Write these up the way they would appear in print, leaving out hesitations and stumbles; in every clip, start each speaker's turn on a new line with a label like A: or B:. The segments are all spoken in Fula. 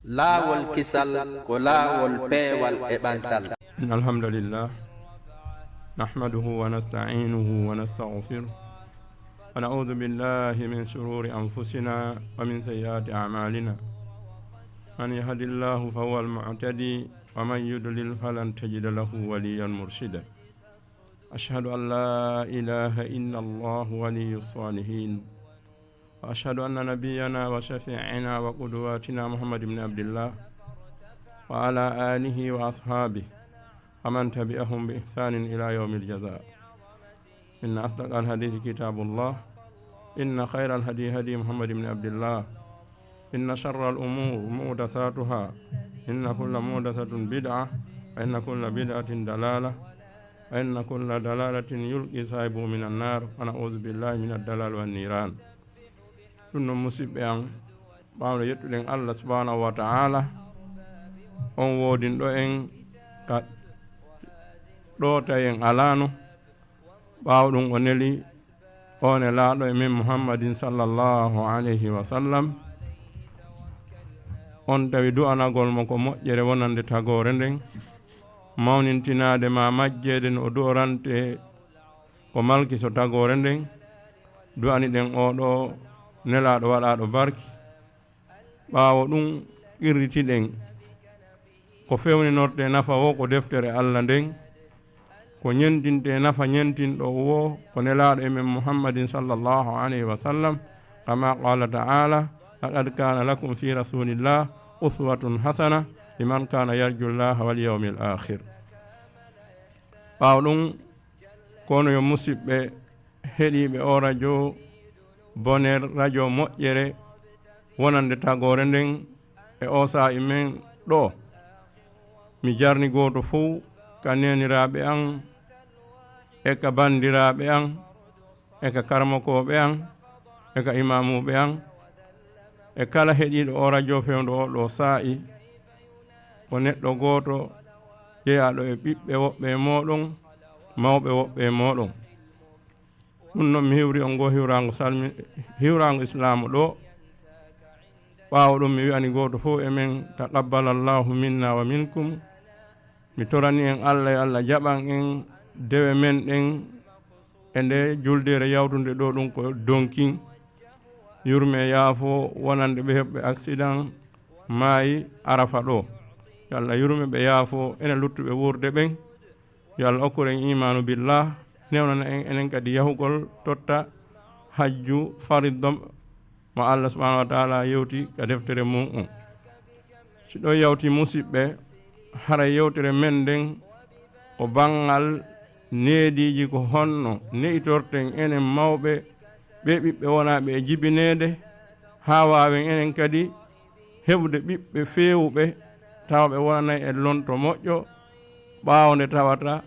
A: laawol kisal ko laawol peewal e ɓantal.
B: Alhamdulillah nahmaduhu wa nasta'inuhu wa nastaghfiruh wa na'udhu billahi min shururi anfusina wa min sayyiati a'malina. Man yahdihillahu fahuwal muhtadi wa man yudlil falan tajida lahu waliyan murshida. Ashhadu an la ilaha illa Allah waliyyus salihin wa ashhadu anna nabiyyana wa shafi'ina wa qudwatina Muhammad ibn Abdullah wa ala alihi wa ashabihi wa man tabi'ahum bi ihsanin ila yawmil jazaa. Inna asdaqal hadithi kitabullah, inna khairal hadi hadi Muhammad ibn Abdullah, inna sharral umur muhdathatuha, inna kulla muhdathatin bid'ah wa inna kulla bid'atin dalalah wa inna kulla dalalatin yulqi sahibu minan nar wa na'udhu billahi minad dalal wan niran. Ɗum no musidɓe an ɓawde yettuɗen Allah subhanahu wa ta'ala, on woodin ɗo en ka ɗota en alano ɓawɗum o neli on e laaɗo e min Muhammadin sallallahu alayhi wa sallam. On tawi du'anagol mo ko moƴƴere wonande tagore nden, mawnintinade ma majjede no du'orante ko malki so tagore nden. Du'ani ɗen oɗo nelaɗo waɗaɗo barki, ɓawo ɗum qirritiɗen ko fewninorte nafa wo ko deftere Allah nden, ko ñentinte nafa ñentinɗo wo ko nelaɗo emen Muhammadin sallallahu alayhi wa sallam, kama qala ta'ala laqad kana lakum fi rasulillah uswatun hasana liman kana yarju llaha wal yawmil akhir. ɓawo ɗum kono yo musidɓe heeɗiɓe o radio boner radio moƴƴere wonande tagore nden e o sa'i men ɗo, mi jarni goto fo ka neniraɓe an e ka bandiraɓe an e ka karmakoɓe an e ka imamuɓe an e kala heeɗiɗo o radio fewdo o ɗo sa'i, ko neɗɗo goto jeeyaɗo e ɓiɓɓe woɓɓe e moɗon, mawɓe woɓɓe e moɗon. ɗum noon mi hiwri on go hiwrango islamu ɗo. ɓawo ɗum mi wi'ani goto fof emen taqabbalallahu minna wa minkum. Mi torani en Allah e Allah jaɓan en dewe men ɗen e nde juldere yawtude ɗo ɗum ko donkin. Yurme yaafo wonande ɓe heɓɓe accident maayi arafa ɗo. Yo Allah yurme ɓe yaafo ene luttuɓe wurde ɓen. Yo Allah okkuren imanu billah, newnana en enen kadi yahugol totta hajju faridom mo Allah subhanahu wa ta'ala yewti ka deftere mum on. Si ɗo yawti musidɓe, hara yewtere men nden ko bangal neediji ko honno ne'itorten enen mawɓe ɓe ɓiɓɓe wonaɓe e jibinede, ha wawen enen kadi heɓude ɓiɓɓe fewuɓe tawɓe wonanayi e lonto moƴƴo, ɓawde tawata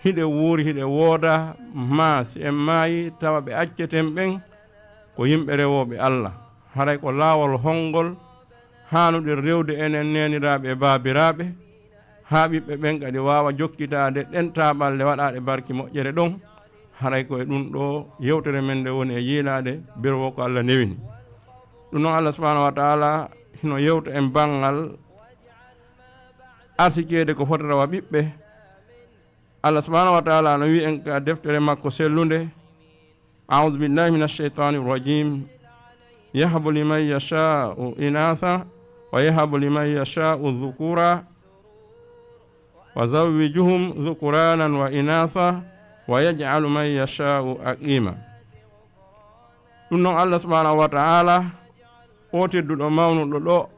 B: hiɗe wuuri hiɗe wooda ma si en maayi tawa ɓe acceten ɓen ko yimɓe rewoɓe Allah. haray ko laawol hongol hanude rewde enen neniraɓe e babiraɓe, ha ɓiɓɓe ɓen kadi wawa jokkitade ɗen taɓalle waɗaɗe barki moƴƴere ɗon. haray ko e ɗum ɗo yewtere men nde woni e yiilade birwo ko Allah newini. ɗum noon Allah subhanahu wa ta'ala hino yewta en bangal arsikede ko fota rawa ɓiɓɓe. Allah subhanahu wa ta'ala no wi en ka deftere makko sellunde, a'udhu billahi minash shaitanir rajim, yahabu liman yasha'u inatha wa yahabu liman yasha'u dhukura wa zawwijuhum dhukuranan wa inatha wa yaj'alu man yasha'u aqima. ɗum noon Allah subhanahu wa ta'ala o tedduɗo mawnuɗo ɗo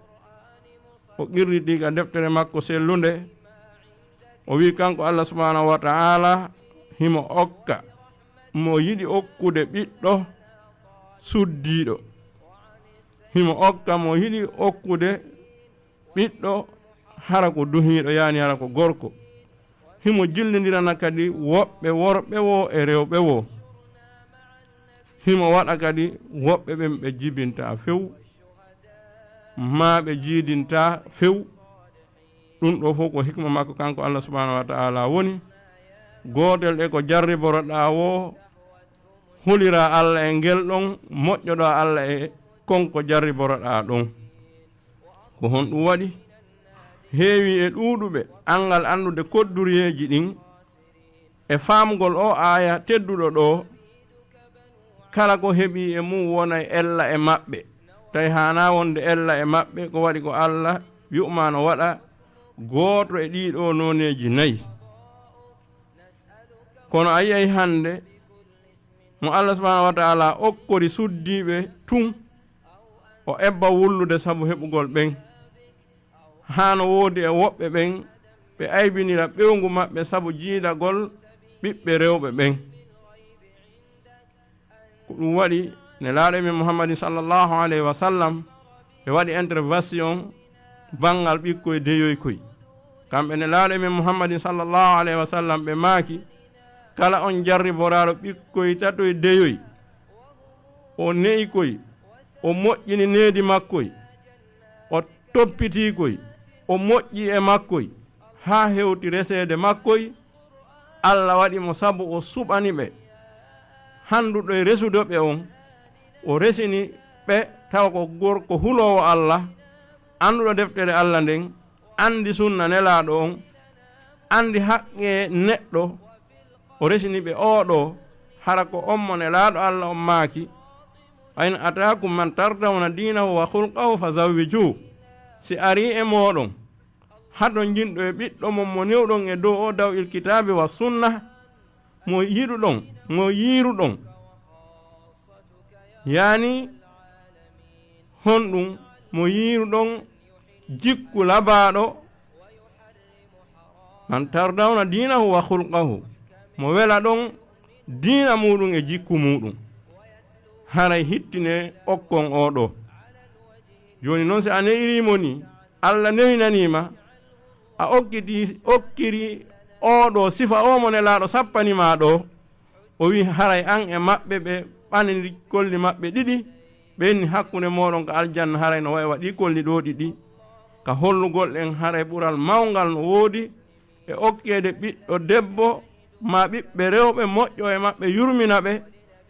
B: o qirriti ka deftere makko sellunde, o wi kanko Allah subhanahu wa ta'ala himo okka mo yiɗi okkude ɓiɗɗo suddiɗo, himo okka mo yiɗi okkude ɓiɗɗo hara ko duhiɗo, yani hara ko gorko. Himo jillidirana kadi woɓɓe worɓe wo e rewɓe wo. Himo waɗa kadi woɓɓe ɓen ɓe jibinta few, ma ɓe jiidinta few. ɗum ɗo fof ko hikma makko kanko Allah subhanahu wa ta'ala woni. Gotel e ko jarriboroɗa wo hulira Allah e ngel ɗon, moƴƴoɗa Allah e konko jarriboroɗa ɗon. ko hon ɗum waɗi heewi e ɗuuɗuɓe angal andude kodduriyeji ɗin e faamgol o aya tedduɗo ɗo kala ko heɓi e mum wonay ella e maɓɓe tawi hana wonde ella e maɓɓe ko waɗi ko Allah wi'umano waɗa gooto e ɗiɗo noneji nayi. kono a yiyay hande mo Allah subhanahu wa ta'ala okkori suddiɓe tun o ebba wullude sabu heɓugol ɓen hano woodi e woɓɓe ɓen ɓe aybinira ɓewgu maɓɓe sabu jiidagol ɓiɓɓe rewɓe ɓen. ko ɗum waɗi ne laaɗo men Muhammadin sallallahu alayhi wa sallam ɓe waɗi intervention bangal ɓikkoye deyoy koy kamɓe ne laaɗo men Muhammadin sallallahu alayhi wa sallam ɓe maaki kala on jarriboraɗo ɓikkoye tatoye deyoy o ne'i koy o moƴƴini needi makkoy o toppiti koy o moƴƴi e makkoy ha hewti resede makkoy Allah waɗi mo sabu o suɓani ɓe handuɗo e resudoɓe on o resini ɓe tawa ko gorko hulowo Allah anduɗo deftere Allah nden andi sunna nelaɗo on andi haqqe neɗɗo o resini ɓe oɗo hara ko on mo nelaɗo Allah on maaki ayn atakum man tardawna dinahu wa khulqahu fazawwiju si ari e moɗon haɗo jinɗo e ɓiɗɗo mon mo newɗon e dow o dawil kitabi wa sunna mo yiɗuɗon mo yiruɗon yani honɗum mo yiruɗon jikku labaɗo man tardawna dinahu wa khulqahu mo wela ɗon diina muɗum e jikku muɗum haray hittine okkon oɗo joni noon si a neyirimo ni Allah newinanima a okkiri oɗo sifa o mo nelaɗo sappanima ɗo o wi haray an e maɓɓe ɓe ɓaniri kolli maɓɓe ɗiɗi ɓenni hakkude moɗon ka aljanna haray no wawi waɗi kolli ɗo ɗiɗi ka hollugol en haray ɓural mawgal no woodi e okkede ɓiɗɗo debbo ma ɓiɓɓe rewɓe moƴƴo e maɓɓe yurmina ɓe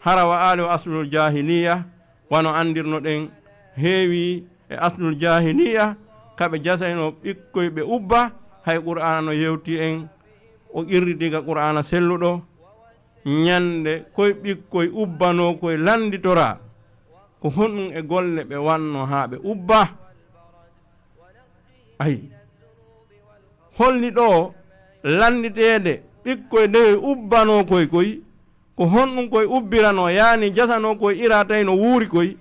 B: hara wa ali wa aslul jahiliya wano andirno ɗen heewi e aslul jahiliya kaɓe jasayno ɓikkoy ɓe ubba hay qur'ana no yewti en o irridiga qur'ana selluɗo ñande koye ɓikkoy ubbano koye landitora ko honɗum e golle ɓe wanno ha ɓe ubba. ayi holli ɗo landitede ɓikkoye ndewe ubbano koye koy ko honɗum koye ubbirano yani jasano koye ira tawi no wuuri koy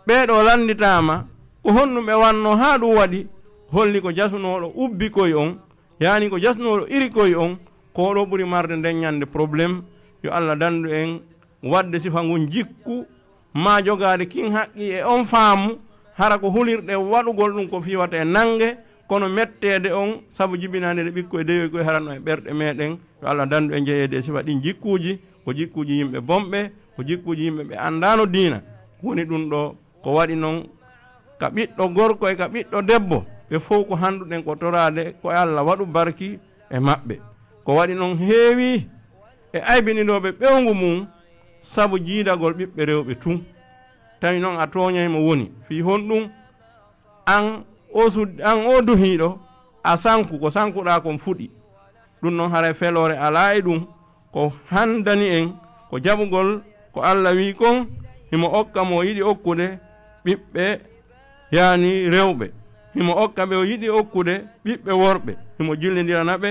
B: ɓeɗo landitama ko honɗum ɓe wanno ha ɗum waɗi holli ko jasunoɗo ubbi koye on yani ko jasnoɗo iri koye on ko ɗo ɓuri marde nden ñande probléme yo Allah dandu en wadde sifa ngun jikku ma jogade kin haqqi e on faamu hara ko hulirɗe waɗugol ɗum ko fiwata e nangue kono mettede on sabu jibinande ɗe ɓikkoye deyoy koye haranno e ɓerɗe meɗen yo Allah dandu en jeeyede sifa ɗin jikkuji ko jikkuji yimɓe bomɓe ko jikkuji yimɓe ɓe andano diina woni ɗum ɗo ko waɗi noon ka ɓiɗɗo gorko e ka ɓiɗɗo debbo ɓe fof ko handuɗen ko torade ko Allah waɗu barki e maɓɓe ko waɗi noon heewi e aybiniɗoɓe ɓewgu mum sabu jiidagol ɓiɓɓe rewɓe tun tawi noon a toñaymo woni fi honɗum an o duhiɗo a sanku ko sankuɗa kon fuɗi ɗum noon haray felore ala e ɗum ko handani en ko jaɓugol ko Allah wi kon himo okka mo yiɗi okkude ɓiɓɓe yani rewɓe himo okka ɓe o yiɗi okkude ɓiɓɓe worɓe himo jillidirana ɓe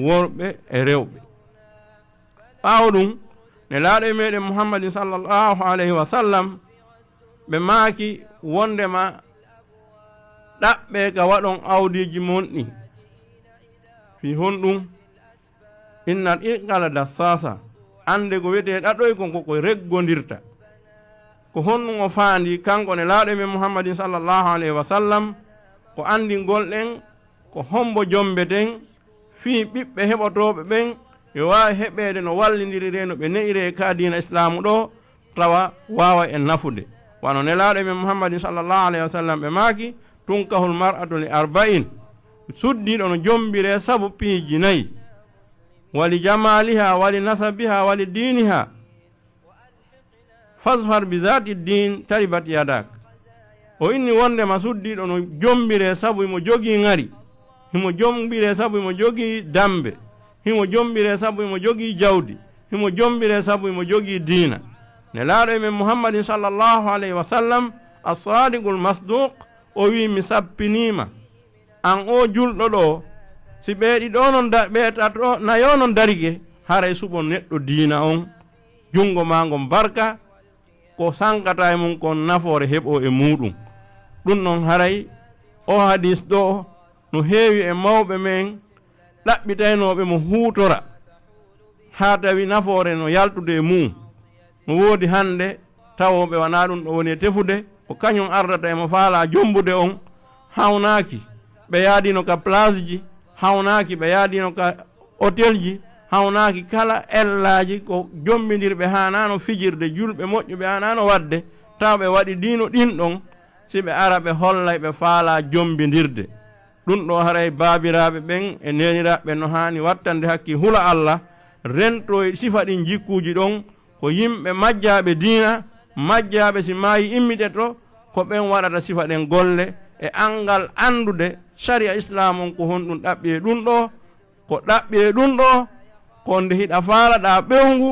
B: worɓe e rewɓe. ɓaawo ɗum ne laaɗo e meɗen Muhammadin sallallahu alayhi wa sallam ɓe maaki wondema ɗaɓɓe ka waɗon awdiji monɗi fi honɗum innal iqala dassasa ande ko wiyete ɗaɗoy kon koko reggodirta ko honɗum o faandi kanko ne laaɗo men Muhammadin sallallahu alayhi wa sallam ko andi golɗen ko hombo jombeten fi ɓiɓɓe heɓotoɓe ɓen yo wawi heɓede no wallidirire no ɓe ne'ire ka dina islamu ɗo tawa wawa en nafude wano ne laaɗo men Muhammadin sallallahu alayhi wa sallam ɓe maaki tunkahul mar'atu li arba'in suddiɗo no jombire sabu piiji nayi wali jamaliha wali nasabiha wali diniha fasfar bi zati din taribat yadak o inni wondema suddiɗo no jombire sabu imo jogii ŋari, himo jombire sabu imo jogii dambe, himo jombire sabu imo jogii jawdi, himo jombire sabu imo jogii diina. Nelaaɗo e men muhammadin sallallahu alayhi wa sallam as-sadiqul masduq o wi mi sappinima an o julɗo ɗo si ɓeeɗi ɗo non ɓeetato nayo non darike haray suɓo neɗɗo diina on jungo ma ngon barka ko sankata e mum kon nafoore heɓo e muɗum. ɗum noon haray o hadis ɗo no heewi e mawɓe men ɗaɓɓitaynoɓe mo huutora ha tawi nafoore no yaltude e mum. no woodi hande tawoɓe wana ɗum ɗo woni e tefude ko kañum ardata emo faala jombude on, hawnaki ɓe yaadino ka place ji, hawnaki ɓe yaadino ka hôtel ji, hawnaki kala ellaji ko jombidirɓe hanano fijirde, julɓe moƴƴuɓe hanano wadde, taw ɓe waɗi dino ɗin ɗon si ɓe ara ɓe hollay ɓe faala jombidirde. ɗum ɗo haray baabiraɓe ɓen e neniraɓe no hani wattande hakki hula Allah, rento e sifa ɗin jikkuji ɗon ko yimɓe majjaɓe diina, majjaɓe si maayi immite to ko ɓen waɗata sifa ɗen golle e angal andude sharia islam on ko honɗum ɗaɓɓi e ɗum ɗo, ko ɗaɓɓi e ɗum ɗo ko nde hiɗa faalaɗa ɓewngu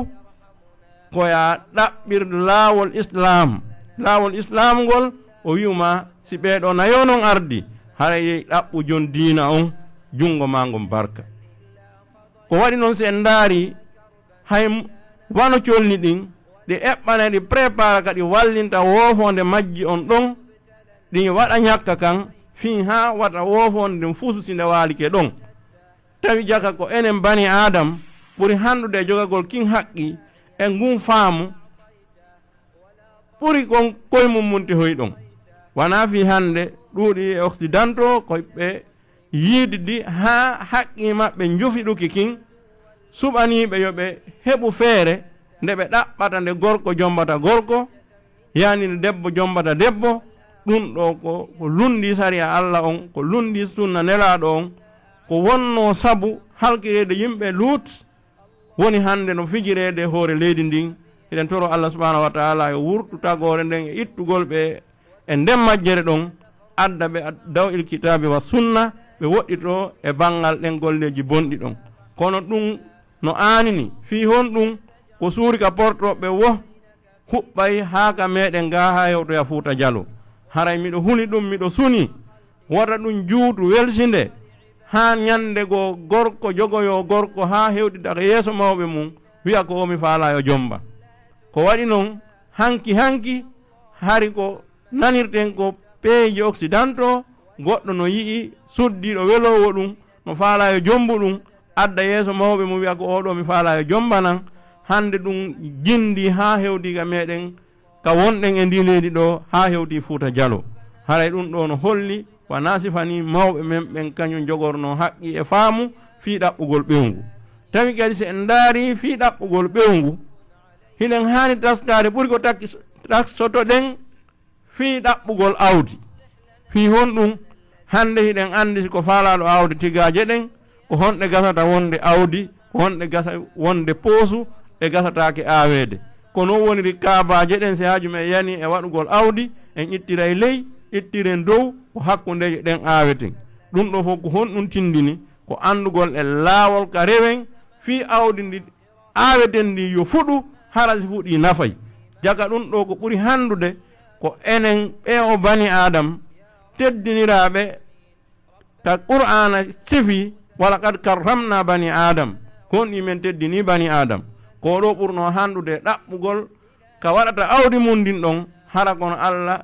B: koya ɗaɓɓirde laawol islam. laawol islam ngol o wi'uma si ɓeeɗo nayo non ardi hara yehi ɗaɓɓu jon diina on jungo ma ngon barka. ko waɗi noon si en ndaari hay wano colni ɗin ɗi eɓɓane ɗi prépare ka ɗi wallinta woofonde majji on ɗon ɗi waɗa ñakka kan fin ha wata woofonde ndin fusu si nde waalike ɗon. tawi jaka ko enen bani adam ɓuri handude e jogagol kin haqqi e ngun faamu ɓuri kon koymum munti hoy ɗon. wana fi hande ɗuuɗi e occidentaux koɓe yiididi ha haqqi maɓɓe jofi ɗuki kin suɓaniɓe yoɓe heɓu feere nde ɓe ɗaɓɓata nde gorko jombata gorko, yani nde debbo jombata debbo. ɗum ɗo ko lundi sariya Allah on, ko lundi sunna nelaɗo on, ko wonno sabu halkirede yimɓe Lut woni hande no fijirede hoore leydi ndin. eɗen toro Allah subhanahu wa taala e wurtu tagore nden e ittugol ɓe e nden majjere ɗon adda ɓe daw il kitabi wa sunna ɓe woɗɗito e bangal ɗen golleji bonɗi ɗon. kono ɗum no anini fi hon ɗum ko suuri ka portoɓe wo huɓɓay haa ka meɗen ga ha hewtoya Fuuta Jallo. haray miɗo huli ɗum miɗo suni wota ɗum juutu welsinde ha ñande go gorko jogoyo gorko ha hewtidaka yeeso mawɓe mum wiya ko omi faala yo jomba. ko waɗi noon hanki hari ko nanirten ko peeji occidentaux goɗɗo no yii suddiɗo welowo ɗum no faala yo jombu ɗum adda yeeso mawɓe mum wiya ko oɗo mi faala yo jomba nan. hande ɗum jindi ha hewti ka meɗen ka wonɗen e ndi leydi ɗo ha hewti Fuuta Jallo. haray ɗum ɗo no holli wana sifani mawɓe men ɓen kañum jogorno haqqi e faamu fi ɗaɓɓugol ɓewngu. tawi kadi se en ndaari fi ɗaɓɓugol ɓewngu hiɗen hani taskade ɓuri ko taksoto ɗen fi ɗaɓɓugol awdi. fi hon ɗum hande hiɗen andi ko faalaɗo awdi tigaje ɗen ko honɗe gasata wonde awdi, ko honɗe gasa wonde poosu e gasatake awede. kono woniri kaabaje ɗen si hajumen yani e waɗugol awdi en ittira e ley ittiren dow ko hakkundeje ɗen aweten. ɗum ɗo fof ko honɗum tindini ko andugol e laawol ka rewen fi awdi ndi aweten ndi yo fuɗu hara si fuɗi nafay. jaga ɗum ɗo ko ɓuri handude ko enen ɓe o bani adam teddiniraɓe ka qur'ana sifi wala kad karramna bani adam kon ɗi men teddini bani adam. ko ɗo ɓurno handude ɗaɓɓugol ka waɗata awdi mum ndin ɗon hara kono Allah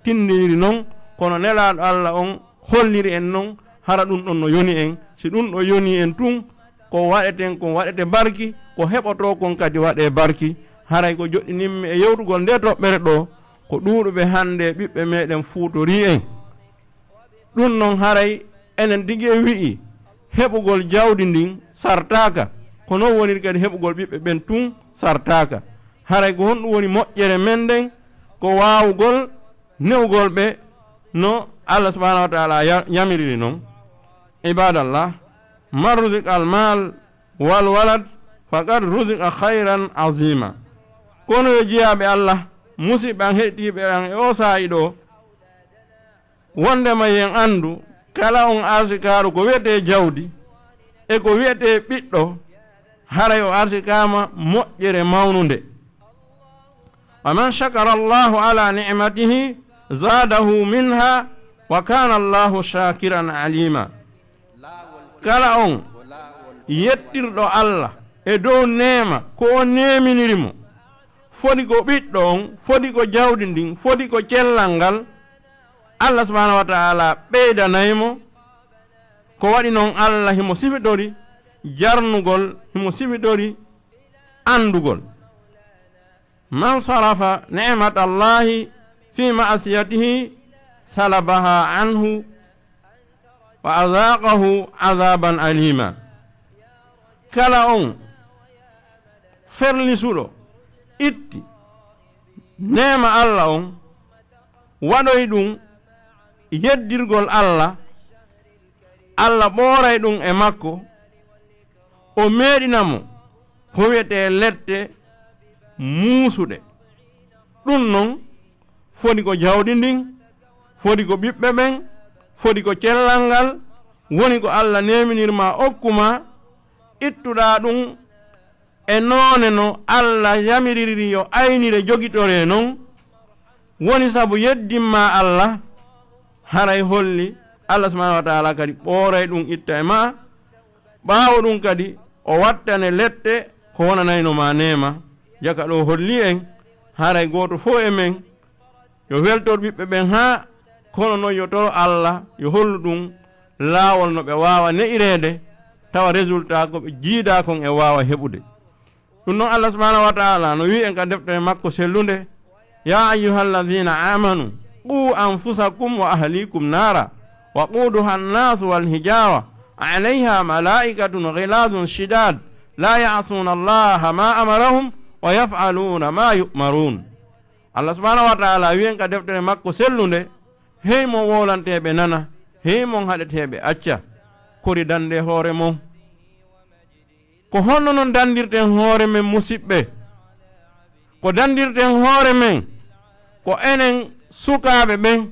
B: tindiri noon kono nelaɗo Allah on holliri en noon hara ɗum ɗon no yoni en. si ɗum ɗo yoni en tun ko waɗeten ko waɗete barki ko heɓoto kon kadi waɗe barki. haray ko joɗɗinimmi e yewtugol nde toɓɓere ɗo ko ɗuuɗuɓe hande ɓiɓɓe meɗen fuutori en. ɗum noon haray enen tigi e wi'i heɓugol jawdi ndin sartaka ko non woniri kadi heɓugol ɓiɓɓe ɓen tun sartaka. haray ko honɗum woni moƴƴere men nden ko wawugol newgol ɓe no Allah subhanahu wa taala yamiriri noon. ibadallah man ruzik al mal wal walad faqad ruzika khayran azima. kono yo jeeyaɓe Allah musidɓe an heɗitiɓe an e o saayi ɗo wondema yen andu kala on arsikaru ko wiyete jawdi e ko wiyete ɓiɗɗo haray o arsikama moƴƴere mawnude. wa man shakara allahu ala nicmatihi zadahu minha wa kana allahu shakiran alima. kala on yettirɗo allah e dow neema ko o neminirimo, fodi ko ɓiɗɗo on, fodi ko jawdi ndin, fodi ko cellal ngal, allah subhanahu wa ta'ala ɓeydanaymo. ko waɗi noon allah himo sifitori jarnugol, himo sifitori andugol. man sarafa ni'mat allahi fi ma'asiyatihi salabaha anhu wa azaqahu azaban alima. kala on ferlisuɗo itti nema allah on, waɗoy ɗum yeddirgol allah, allah ɓooray ɗum e makko, o meeɗinamo ko wiyete lette muusuɗe. ɗum non fodi ko jawdi ndin, fodi ko ɓiɓɓe ɓen, fodi ko cellal ngal, woni ko allah neminirma okkuma, ittuɗa ɗum e noone no allah yamiriri yo aynire jogitore non, woni sabu yeddinma allah, haray holli allah subhanahu wa ta'ala kadi ɓooray ɗum itta e ma. ɓaawo ɗum kadi o wattane lette ko wonanayno ma nema. jaka ɗo holli en haray goto fo e men yo weltor ɓiɓɓe ɓen ha kono noon yo toro allah yo hollu ɗum laawol no ɓe wawa ne'irede, tawa résultat ko ɓe jiida kon e wawa heɓude. ɗum noon allah subhanahu wa ta'ala no wi en ka deftere makko sellunde: ya ayyuhalladhina amanu qu anfusakum wa ahlikum nara wa quduha annasu wal hijawa alayha malaikatun ghiladun shidad la ya'suna allaha ma amarahum wa yaf'aluna ma yu'marun. allah subhanahu wa ta'ala wi en ka deftere makko sellunde: hey mo wolanteɓe nana, hey mon haɗeteɓe acca, kori dande hoore mon. ko honno non dandirten hoore men musidɓe? ko dandirten hoore men ko enen sukaɓe ɓen,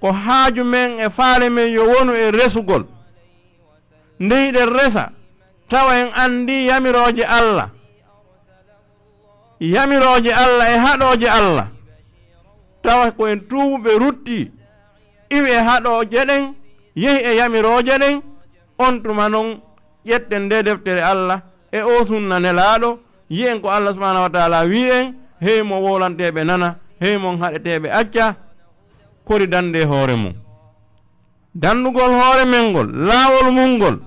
B: ko haaju men e faale men yo wonu e resugol. ndeyiɗen resa tawa en andi yamiroje allah, yamiroje allah e haɗoje allah, tawa ko en tuuɓe rutti iwi e haɗoje ɗen yehi e yamiroje ɗen. on tuma noon ƴetten nde deftere allah e o sunna nelaɗo, yiyen ko allah subhanahu wa ta'ala wi en: hey mo wolanteɓe nana, hey mon haɗeteɓe acca, kori dande hoore mum. dandugol hoore men ngol, laawol mum ngol,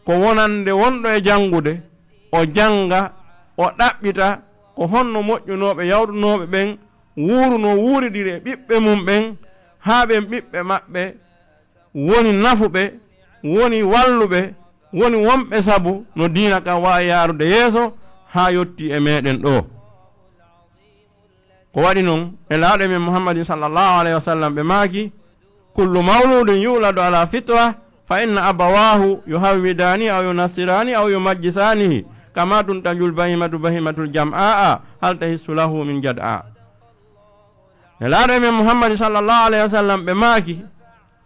B: ko wonande wonɗo e jangude, o janga, o ɗaɓɓita ko honno moƴƴunoɓe yawɗunoɓe ɓen wuuruno wuuriɗiri e ɓiɓɓe mum ɓen, haa ɓen ɓiɓɓe maɓɓe woni nafuɓe, woni walluɓe, woni wonɓe sabu no diina kam wawi yaarude yeeso haa yotti e meɗen ɗo. ko waɗi noon e laaɗo men muhammadin sallallahu alayhi wa sallam ɓe maaki: kullu mawludin yuladu ala fitra fa inna abawahu yuhawwidani aw yunassirani aw yumajjisanihi kama tuntajul bahimatul jam'a hal tahissu lahu min jad'a. e laaɗo men muhammadin sallallahu alayhi wa sallam ɓe maaki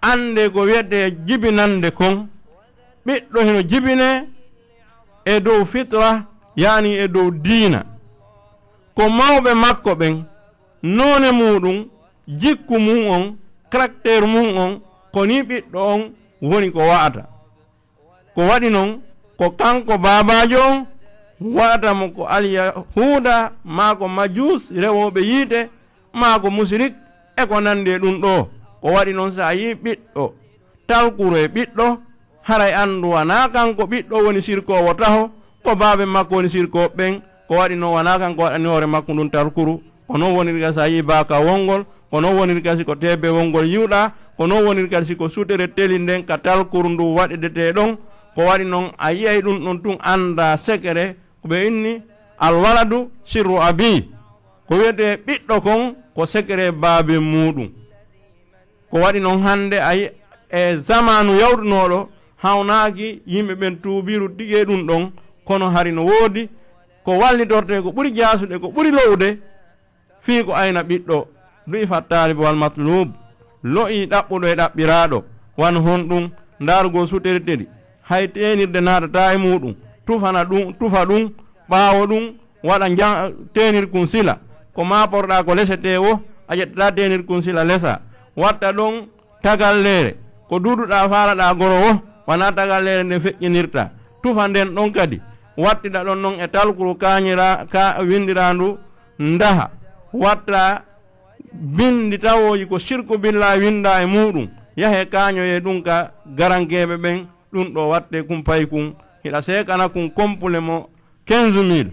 B: ande ko wiyete jibinande kon, ɓiɗɗo heno jibine e dow fitra, yani e dow diina. ko mawɓe makko ɓen none muɗum, jikku mum on, caractére mum on, ko ni ɓiɗɗo on woni ko wa'ata. ko waɗi noon ko kanko babajo on waɗata mo ko alyahuda, ma ko majus rewoɓe yiite, ma ko musirik e ko nandi e ɗum ɗo. ko waɗi noon sa yi ɓiɗɗo talkuro e ɓiɗɗo, haray andu wana kanko ɓiɗɗo woni sirkowo taho, ko babe makko woni sirkoɓe ɓen. ko waɗi noon wana kanko waɗani hoore makko ɗum talkuru. ko noon woniri ka sa yi baka wongol, ko noon woniri kasi ko tebe wongol yiwɗa, ko noon woniri kasi ko sutere teli nden ka talkuru ndu waɗidete ɗon. ko waɗi noon a yiyay ɗum ɗon tun anda sekere ko ɓe inni alwaladu sirru abi, ko wiyete ɓiɗɗo kon ko sekere baabe muɗum. ko waɗi noon hande ayi e zamanu yawtunoɗo hawnaki yimɓe ɓen tuubiru tige ɗum ɗon, kono hari no woodi ko wallitorte ko ɓuri jasude, ko ɓuri lowde, fii ko ayna ɓiɗɗo du'i fattalibe wal matlub, lo'i ɗaɓɓuɗo e ɗaɓɓiraɗo wan honɗum ndarugo sutere teɗi hay tenirde natata e muɗum tufa ɗum ɓaawo ɗum waɗa tenirkun sila ko maporɗa ko lesete o a ƴettata tenirkun sila lesa watta ɗon tagallere ko duduɗa falaɗa goro o wana tagallere nde feƴƴinirta tufa nden ɗon kadi wattida ɗon non e talkuru windirandu ndaha watta bindi tawoji ko shirku billa winda e muɗum yahe kañoye ɗum ka garankeɓe ɓen ɗum ɗo watte kum pay kum hiɗa sekana kum compule mo 15 000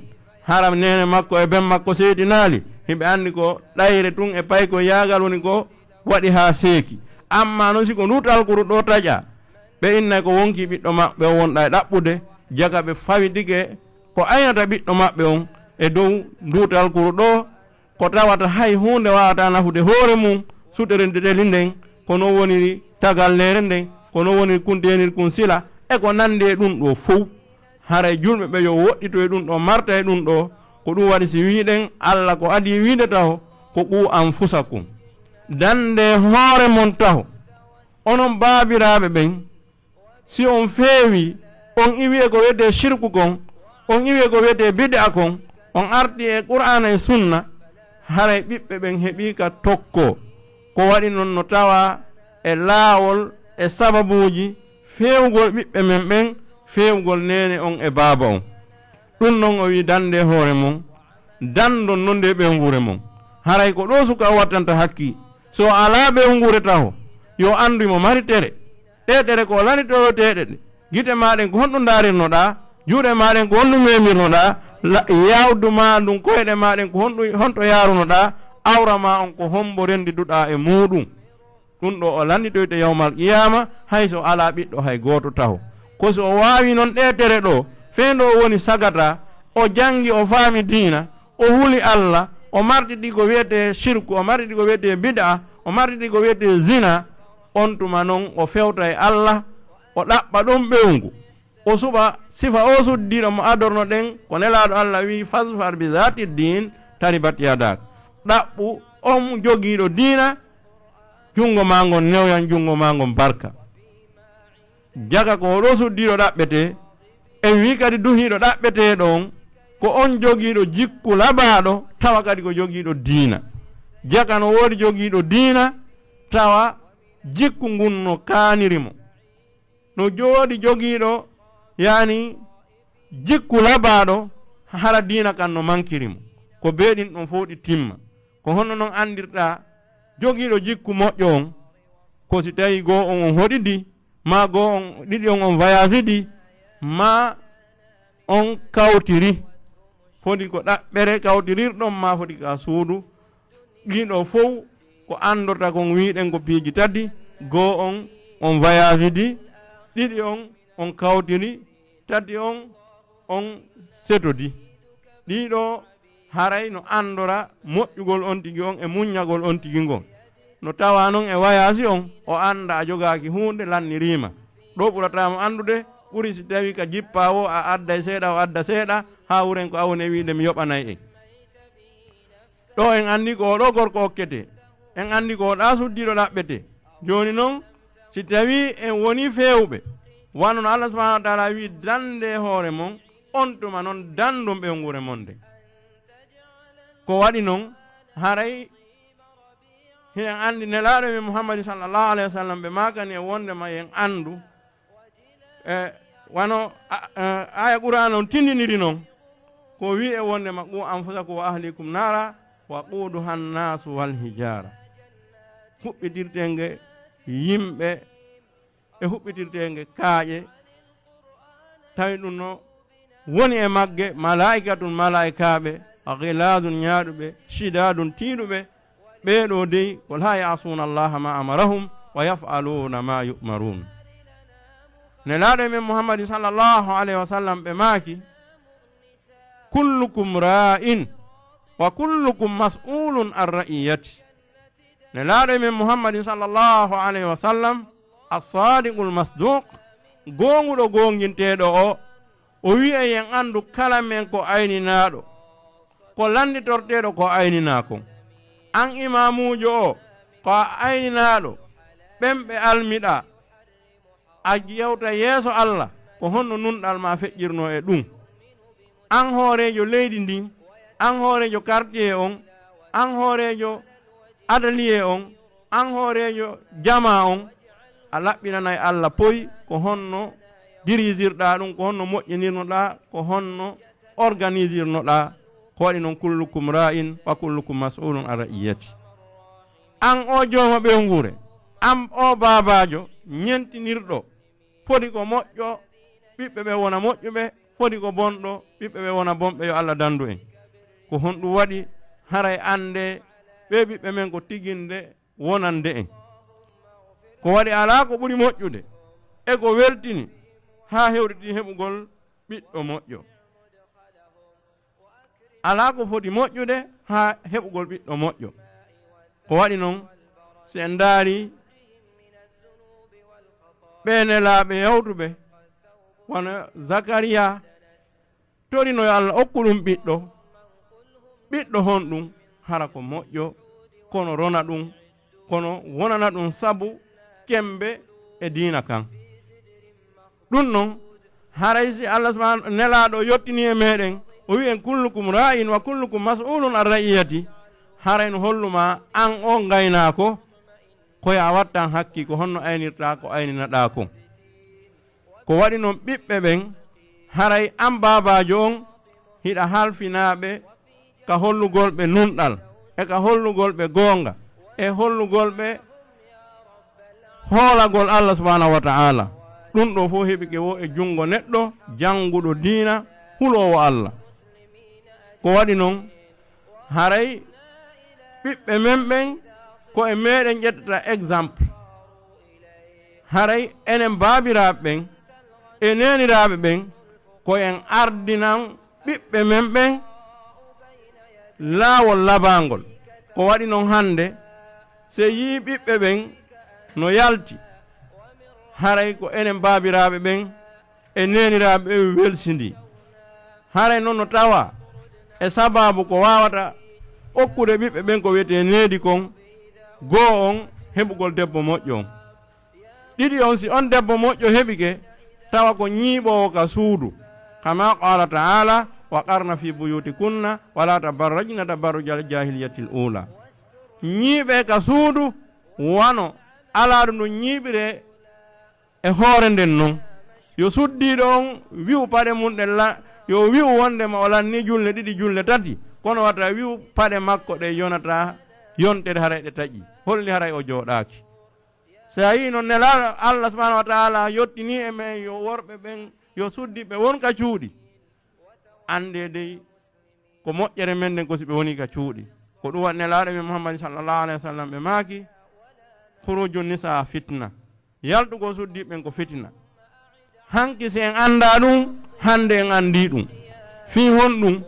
B: haram nene makko e ben makko seedinali hiɓe andi ko ɗayre tun e pay ko yagal woni ko waɗi ha seeki amma noon siko ndu talkuru ɗo taƴa ɓe innay ko wonki ɓiɗɗo maɓɓe o wonɗa e ɗaɓɓude jaga ɓe fawidige ko aynata ɓiɗɗo maɓɓe on e dow ndu talkuru ɗo ko tawata hay hunde wawata nafude hoore mum suterende ɗeli nden kono woniri tagallere nden kono woniri kuntenir kun sila e ko nandi e ɗum ɗo fof haray julɓe ɓe yo woɗɗito e ɗum ɗo marta e ɗum ɗo ko ɗum waɗi si wiɗen Allah ko adi wiide taho ko qu anfusakum dande hoore mon taho onon baabiraɓe ɓen si on feewi on iwi e ko wiyete shirku kon on iwi e ko wiyete bid'a kon on arti e qur'ana e sunna haray ɓiɓɓe ɓen heɓi ka tokko ko waɗi noon no tawa e laawol e sababuji fewgol ɓiɓɓe men ɓen fewgol nene on e baaba on ɗum noon o wi dande hoore mon dandon non de ɓewngure mon haray ko ɗo suka wattanta hakki so ala ɓewngure taho yo andu mo mari tere ɗe tere ko lanitoyoteɗe ɗe gite maɗen ko honɗum darirnoɗa juuɗe maɗen ko honɗum memirnoɗa yawdu ma ɗum koyɗe maɗen ko honto yarunoɗa awra ma on ko hombo rendiduɗa e muɗum ɗum ɗo o landitoyte yawmal qiyama hayso ala ɓiɗɗo hay goto taho ko so o wawi noon ɗe tere ɗo fendo o woni sagata o jangi o faami diina o huli Allah o martidi ko wiyete shirku o martidi ko wiyete bid'a o martidi ko wiyete zina on tuma noon o fewta e Allah o ɗaɓɓa ɗon ɓewngu o suɓa sifa o suddiɗo mo adorno ɗen ko nelaɗo Allah wi fasfar bi zati din taribat yadak ɗaɓɓu on jogiiɗo diina jungo ma ngon newyan jungo ma ngon barka jaga ko oɗo suddiɗo ɗaɓɓete en wi kadi duhiɗo ɗaɓɓete ɗon ko on jogiiɗo jikku laɓaɗo tawa kadi ko jogiiɗo diina jaga no woodi jogiiɗo diina tawa jikku ngun no kaanirimo no joodi jogiiɗo yani jikku laɓaɗo hara diina kan no mankirimo ko beeɗin ɗon fof ɗi timma ko honno noon andirɗa jogiiɗo jikku moƴƴo on ko si tawi goo on hoɗidi ma goo on ɗiɗi on voyage ma on kawtiri foti ko ɗaɓɓere kawtirirɗon ma foti ka suudu ɗiɗo fof ko andorta kon wiɗen ko piiji tati goo on voyage ɗiɗi on kawtiri tati on setodi ɗiɗo haray no andora moƴƴugol on tigi on e muññagol on tigi ngol no tawa noon e wayasi on o anda a jogaki hunde lannirima ɗo ɓuratamo andude ɓuri si tawi ka jippa o a adda seeɗa o adda seeɗa ha wuren ko awne wiide mi yoɓanayi en ɗo en andi ko oɗo gorko hokkete en andi ko oɗa suddiɗo ɗaɓɓete joni noon si tawi en woni fewɓe wano no Allah subhanahu wa taala wi dande hoore mon on tuma noon dandum ɓewngure mon nde ko waɗi noon haray hen andi nelaɗo men Muhammad sallallahu alaihi wasallam ɓe makani e wondema en andu wano aya qur'an on tindiniri noon ko wi e wondema qu anfusakum wa ahlikum nara wa quduha annasu wal hijara huɓɓitirtenge yimɓe e huɓɓitirtenge kaaƴe tawi ɗum no woni e magge malaikatun malaikaɓe ghiladun ñaaɗuɓe shidadun tiiɗuɓe ɓeeɗo dey ko la yasuna allaha ma amarahum wa yaf'aluna ma yu'marun nelaɗo men Muhammad sallallahu alaihi wasallam ɓe maaki kullukum ra'in wa kullukum mas'ulun an ra'iyati nelaɗo men Muhammad sallallahu alaihi wasallam as-sadiqul masduq gonguɗo gonginteɗo o wi'e yen andu kala men ko ayninaɗo ko landitorteɗo ko aynina kon an imamujo o ko a ayninaɗo ɓemɓe almiɗa a yewta yeeso Allah ko honno nunɗal ma feƴƴirno e ɗum an hoorejo leydi ndin an hoorejo quartier on an hoorejo adaliye on an hoorejo jama on a laɓɓinanayi Allah poyi ko honno dirisirɗa ɗum ko honno moƴƴinirnoɗa ko honno organisirnoɗa ko waɗi noon kullukum ra'in wa kullukum mas'ulun an ra'iyati an o jooma ɓewngure an o babajo ñentinirɗo foti ko moƴƴo ɓiɓɓe ɓe wona moƴƴuɓe foti ko bonɗo ɓiɓɓe ɓe wona bonɓe yo Allah dandu en ko honɗum waɗi haray ande ɓe ɓiɓɓe men ko tiginde wonande en ko waɗi ala ko ɓuri moƴƴude e ko weltini ha hewriti heɓugol ɓiɗɗo moƴƴo ala ko foti moƴƴude ha heɓugol ɓiɗɗo moƴƴo ko waɗi noon si en daari ɓene laaɓe yawtuɓe wono Zakariya torino yo Allah okku ɗum ɓiɗɗo hon ɗum hara ko moƴƴo kono rona ɗum kono wonana ɗum sabu kembe e diina kan ɗum noon haray si Allah subhanahu nelaɗo yottini e meɗen o wi en kullukum ra'in wa kullukum mas'ulun an ra'iyati haray no holluma an o gaynako koya wattan hakki ko honno aynirta ko ayninaɗa ko waɗi noon ɓiɓɓe ɓen haray an babajo on hiɗa halfinaɓe ka hollugol ɓe nunɗal e ka hollugol ɓe goonga e hollugol ɓe hoolagol Allah subhanahu wa ta'ala ɗum ɗo fof heɓi ke wo e jungo neɗɗo janguɗo diina hulowo Allah ko waɗi noon haray ɓiɓɓe men ɓen ko e meɗen ƴettata exemple haray enen babiraɓe ɓen e neniraɓe ɓen ko en ardinan ɓiɓɓe men ɓen laawol labangol ko waɗi noon hande se yi ɓiɓɓe ɓen no yalti haray ko enen babiraɓe ɓen e neniraɓe ɓe welsidi haray noon no tawa e sababu ko wawata okkude ɓiɓɓe ɓen ko wiyete needi kon goo on heɓugol debbo moƴƴo on ɗiɗi on si on debbo moƴƴo heɓike tawa ko ñiiɓowo ka suudu kama qala ta'ala wa qarna fi buyutikunna wala tabarrajna tabarrujal jahiliyatil ula ñiiɓe ka suudu wano ala ɗum no ñiiɓire e hoore nden noon yo suddiɗo on wi'u paɗe mum ɗe yo wi'u wondema o lanni julne ɗiɗi julne tati kono wata wi'u paɗe makko ɗe yonata yontere haray ɗe taƴi holli haray o jooɗaki so a yi noon nelaɗo Allah subhanahu wa ta'ala yottini e men yo worɓe ɓen yo suddiɓe wonka cuuɗi ande dey ko moƴƴere men nden ko si ɓe woni ka cuuɗi ko ɗum waɗi nelaɗo men Muhammad sallallahu alayhi wa sallam ɓe maaki khuruju nisa fitna yaltugo suddiɓen ko fitina hanki si en anda ɗum hande en andi ɗum fi hon ɗum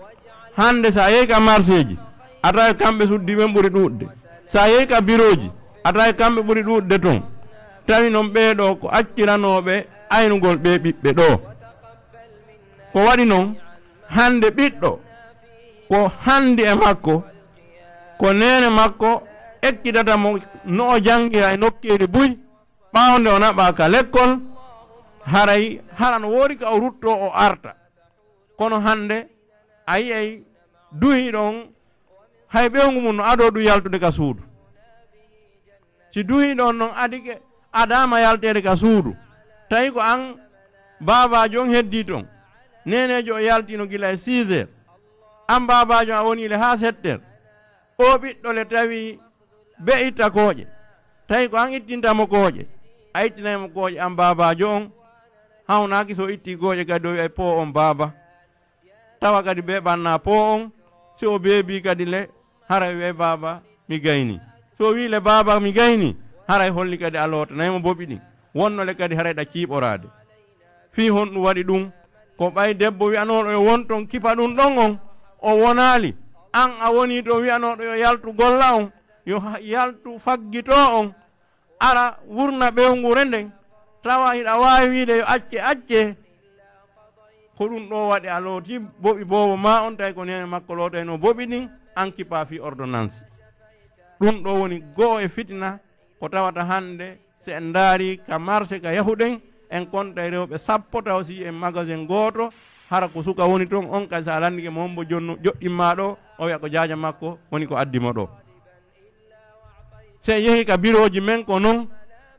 B: hande sa yehi ka marché ji ata kamɓe suddiɓen ɓuri ɗuɗde sa yehi ka bureau ji ata kamɓe ɓuri ɗuɗde toon tawi noon ɓeeɗo ko acciranoɓe aynugol ɓe ɓiɓɓe ɗo ko waɗi noon hande ɓiɗɗo ko handi e makko ko nene makko ekkitata mo no o jangira e nokkiri buy ɓawde o naɓa ka l'école haray hara no woori ka o rutto o arta kono hande a yiyay duhiɗon hay ɓewngu mum no ado ɗum yaltude ka suudu si duhiɗon noon adike adama yaltede ka suudu tawi ko an babajo on heddi toon nenejo o yaltino gila e 6 heures an babajo a wonile ha 7 heures o ɓiɗɗo le tawi be itta kooƴe tawi ko an ittintamo kooƴe a ittinaymo kooƴe an babajo on hawnaki so itti kooƴe kadi o wi'ay po on baba tawa kadi be ɓanna po on si o beebi kadi le haray wi'ay baba mi gayni so wi le baba mi gayni haray holli kadi a lotanaymo boɓi ɗin wonno le kadi haray ɗa ciiɓorade fi hon ɗum waɗi ɗum ko ɓay debbo wi'anoɗo yo won ton kipa ɗum ɗon on o wonali an a woni to wi'anoɗo yo yaltu golla on yo yaltu faggito on ara wurna ɓewngure nden tawa hiɗa wawi wiide yo acce ko ɗum ɗo waɗi a looti boɓi bobo ma on tawi ko nene makko lootayno boɓi ɗin an kipa fi ordonnance ɗum ɗo woni goo e fitina ko tawata hande se en daari ka marché ka yahuɗen en konta e rewɓe sappo taw si en magasin gooto hara ko suka woni toon on kadi sa landike mo hombo jonno joɗɗimma ɗo o wiya ko jaaja makko woni ko addimo ɗo. se yehi ka biroji men ko noon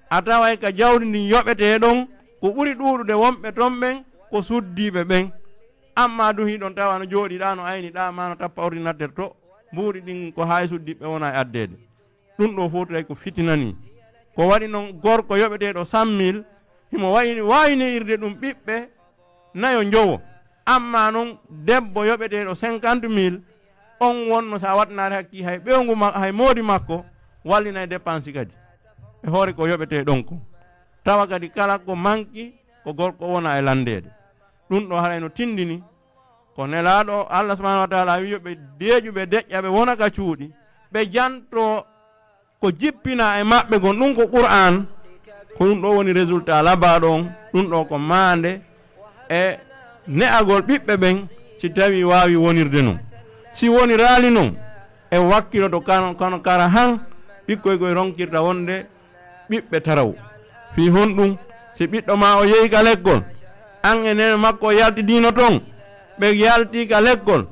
B: a taway ka jawdi ndi yoɓete ɗon ko ɓuri ɗuɗude wonɓe ton ɓen ko suddiɓe ɓen, amma du hiɗon tawa no jooɗiɗa no ayniɗa ma no tappa ordinateur to mbuuɗi ɗin ko hay suddiɓe wona e addede. ɗum ɗo fof tawi ko fitinani ko waɗi noon gorko yoɓeteɗo 100 000 himo wayni irde ɗum ɓiɓɓe nayo jowo, amma noon debbo yoɓeteɗo 50 000 on wonno sa watnare hakki hay ɓewngu hay moodi makko wallina e dépense kadi e hoore ko yoɓete ɗon ko. tawa kadi kala ko manki ko gorko wona e landede. ɗum ɗo harayno tindini ko nelaɗo Allah subhanahu wa taala wi yoɓe deeƴuɓe deƴƴa ɓe wona ka cuuɗi ɓe janto ko jippina e maɓɓe gon ɗum ko Qur'an, ko ɗum ɗo woni résultat labaɗo on. ɗum ɗo ko mande e ne'agol ɓiɓɓe ɓen si tawi wawi wonirde noon. si woni raali noon e wakkilo to kono kara han ɓikkoy koye ronkirta wonde ɓiɓɓe taraw fi honɗum. si ɓiɗɗo ma o yehi ka lekkol an e nene makko o yaltidino toon ɓe yalti ka lekkol,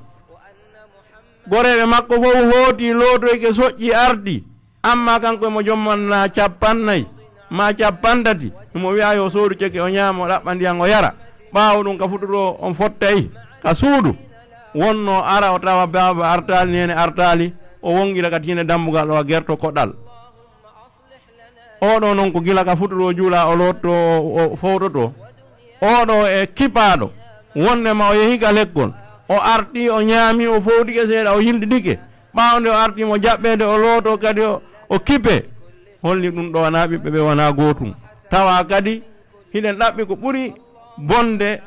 B: goreɓe makko fof hooti lootoyke soƴƴi ardi, amma kanko mo jommanna 50 ma 50 mo wiya yo soodu ceke o ñaama o ɗaɓɓa ndiyan o yara. ɓaawo ɗum ka fuɗɗoro on fottayi ka suudu wonno ara o tawa baba artali nene artali o wongira ka tiinde dambugal o a gerto koɗal. oɗo noon ko gila ka fuɗɗoro juula o lotto o fowtoto. oɗo e kipaɗo wondema o yehi ka lekkol o arti o ñaami o fowdike seeɗa o yilɗiɗike, ɓawnde o artimo jaɓɓede o looto kadi o kipe. holli ɗum ɗo wona ɓiɓɓe ɓe wona gootum. tawa kadi hiɗen ɗaɓɓi ko ɓuri bonde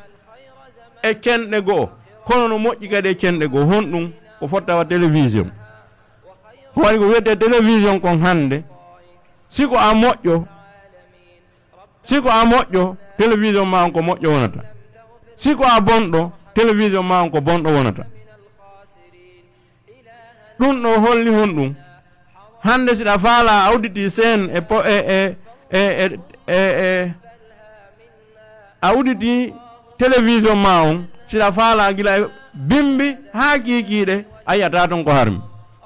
B: e cenɗe goo, kono no moƴƴi kadi e cenɗe goo. honɗum ko fottawa télévision. ko waɗi ko wiyete télévision kon hande siko a moƴƴo télévision ma on ko moƴƴo wonata, siko a bonɗo télévision ma on ko bonɗo wonata. ɗum ɗo holli honɗum hande siɗa faala awditi scène awditi télévision ma on siɗa faala gila bimbi ha kikiɗe a yiyata ton ko harmi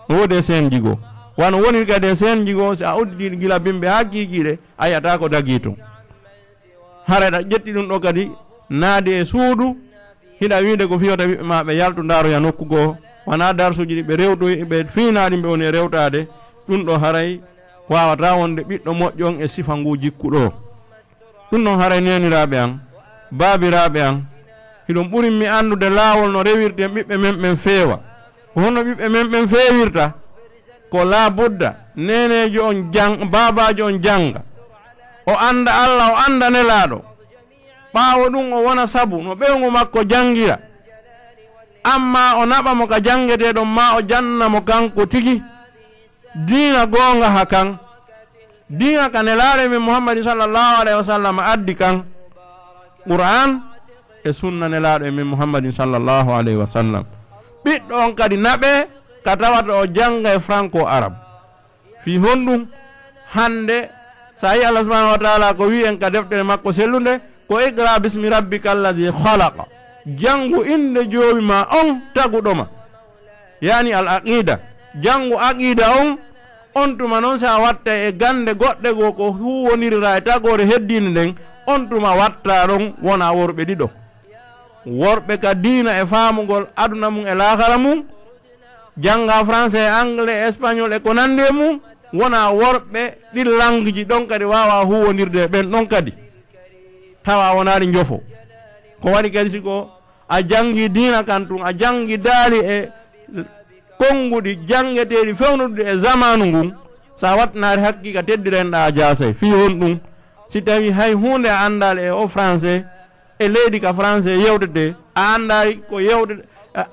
B: no wodi scène jigo wano woni kadi scène jigo si a awditi gila bimbi ha kikiɗe a yiyata ko dagi ton. haraɗa ƴetti ɗum ɗo kadi naadi e suudu hiɗa wiide ko fiyata ɓiɓɓe ma ɓe yaltu ndaroya nokku goo, wona darsuji ɗi ɓe rewtoy ɓe finaɗi ɓe woni e rewtade. ɗum ɗo haray wawata wonde ɓiɗɗo moƴƴon e sifa ngu jikkuɗo. ɗum ɗon haray neniraɓe an baabiraɓe an hiɗon ɓurin mi andude laawol no rewirten ɓiɓɓe men ɓen feewa. hono ɓiɓɓe men ɓen feewirta ko labudda nenejo on babajo on janga o anda Allah o anda nelaɗo, ɓaawo ɗum o wona sabu no ɓewngu makko jangira, amma o naɓamo ka jangeteɗon ma o jannamo kanko tigi diina gonga ha kan diina ka nelaɗo min Muhammad sallallahu alaihi wasallam addi kan Qur'an e sunna nelaɗo min Muhammad sallallahu alaihi wasallam. ɓiɗɗo on kadi naɓe ka tawata o janga e franco arabe. fi honɗum hande sa yi Allah subhanahu wa ta'ala ko wi en ka deftere makko sellunde ko iqra bismi rabbika alladhi khalaqa, jangu inde joomi ma on taguɗoma, yani al aqida, jangu aqida on tuma noon sa watta e gande goɗɗe goo ko huwonirira e tagore heddinde nden on tuma watta ɗon wona worɓe ɗiɗo, worɓe ka diina e faamugol aduna mum e lahara mum, janga français anglais espagnol e ko nandi e mum, wona worɓe ɗin langue ji ɗon kadi wawa huwonirde ɓen ɗon kadi tawa wonari jofo. ko waɗi kadi siko a jangi diina kan tun a jangi daali e konguɗi jangeteɗi fewnuɗi e zamanu ngun, sa watnari hakkika teddirenɗa a jasay. fi hon ɗum si tawi hay hunde a andali e o français e leydi ka français yewtete, a andari ko yewde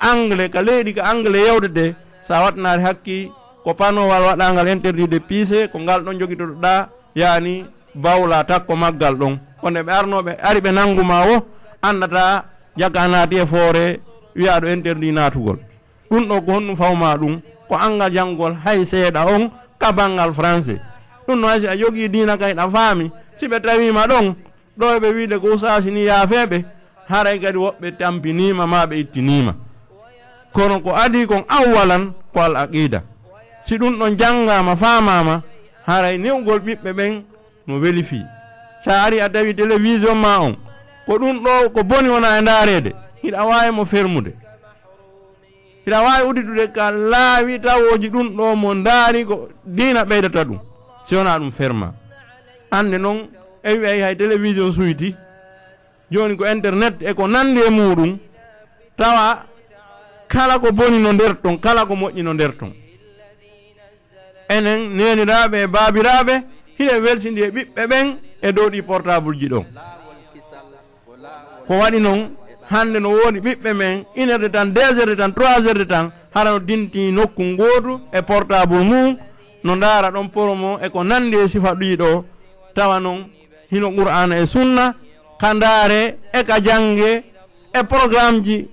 B: anglais ka leydi ka anglais yewtete, sa watnari hakki ko panowal waɗangal interdit de piise ko ngal ɗon jogitotoɗa yani bawla takko maggal ɗon, konde ɓe arnoɓe ari ɓe nanguma o andata jagga naati e foore wiya ɗo interdit natugol. ɗum ɗo ko honɗum fawma ɗum ko angal janggol hay seeɗa on ka bangal français ɗum no haysi a jogii diina kay ɗa faami si ɓe tawima ɗon ɗo ɓe wiide ko usasi ni yaafeɓe haray kadi woɓɓe tampinima ma ɓe ittinima kono ko adi kon awwalan ko al aqida si ɗum ɗon janngama famama haray newgol ɓiɓɓe ɓen no weli fii sa ari a tawi télévision ma on ko ɗum ɗo ko boni wona e ndaarede hiɗa wawi mo fermude hiɗa wawi uditude ka laawi tawoji ɗum ɗo mo ndaari ko diina ɓeydata ɗum si wona ɗum ferma hande noon e wi hay télévision suyti joni ko internet e ko nandi e muɗum tawa kala ko boni no nder ton kala ko moƴƴi no nder ton enen neniraɓe e babiraɓe hiɗe welsidi e ɓiɓɓe ɓen e dow ɗi portable ji ɗon ko waɗi noon hande no woodi ɓiɓɓe men 1 heure de temps 2 heures de temps 3 heures de temps hara no dinti nokku gootu e portable mum no ndaara ɗon promo e ko nandi e sifa ɗiɗo tawa noon hino qur'ana e sunna ka ndaare e ka jange e programme ji